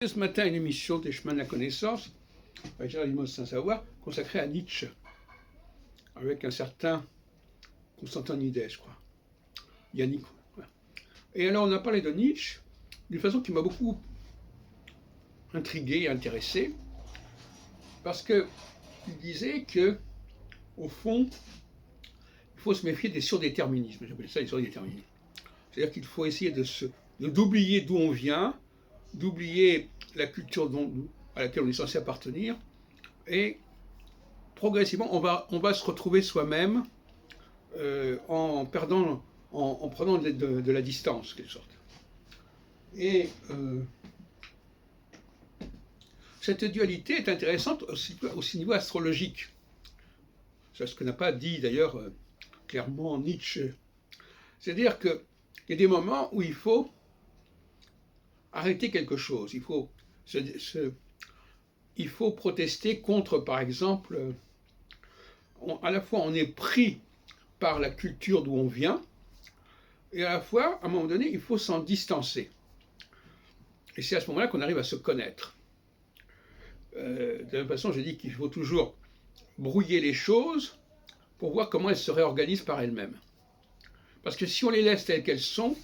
Ce matin, une émission des chemins de la connaissance, avec Géraldine Saint-Savoir, consacrée à Nietzsche, avec un certain Constantin Nidet, je crois, Yannick. Voilà. Et alors, on a parlé de Nietzsche d'une façon qui m'a beaucoup intrigué et intéressé, parce qu'il disait que, au fond, il faut se méfier des surdéterminismes. J'appelle ça les surdéterminismes. C'est-à-dire qu'il faut essayer d'oublier d'où on vient, d'oublier la culture à laquelle on est censé appartenir, et progressivement, on va se retrouver soi-même en prenant de la distance, en quelque sorte. Et cette dualité est intéressante aussi au niveau astrologique. C'est ce que n'a pas dit d'ailleurs clairement Nietzsche. C'est-à-dire qu'il y a des moments où il faut arrêter quelque chose. Il faut protester contre, par exemple, à la fois on est pris par la culture d'où on vient, et à la fois, à un moment donné, il faut s'en distancer. Et c'est à ce moment-là qu'on arrive à se connaître. De la même façon, j'ai dit qu'il faut toujours brouiller les choses pour voir comment elles se réorganisent par elles-mêmes. Parce que si on les laisse telles qu'elles sont,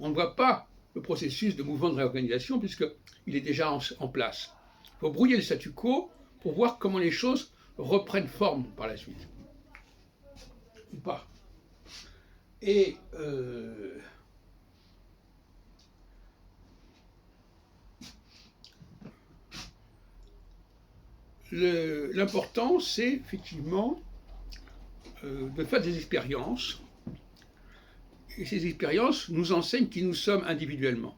on ne voit pas le processus de mouvement de réorganisation puisqu'il est déjà en place. Il faut brouiller le statu quo pour voir comment les choses reprennent forme par la suite. Ou pas. Et l'important, c'est effectivement de faire des expériences. Et ces expériences nous enseignent qui nous sommes individuellement.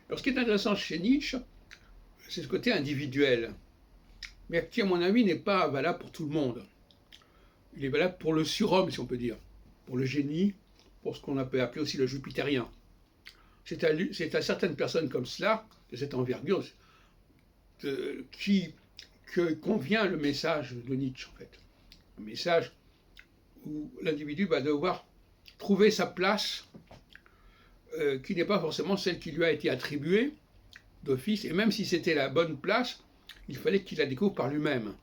Alors ce qui est intéressant chez Nietzsche, c'est ce côté individuel, mais qui à mon avis n'est pas valable pour tout le monde. Il est valable pour le surhomme, si on peut dire, pour le génie, pour ce qu'on peut appeler aussi le jupitérien. C'est à certaines personnes comme cela, de cette envergure, que convient le message de Nietzsche, en fait. Un message où l'individu va devoir trouver sa place, qui n'est pas forcément celle qui lui a été attribuée d'office, et même si c'était la bonne place, il fallait qu'il la découvre par lui-même.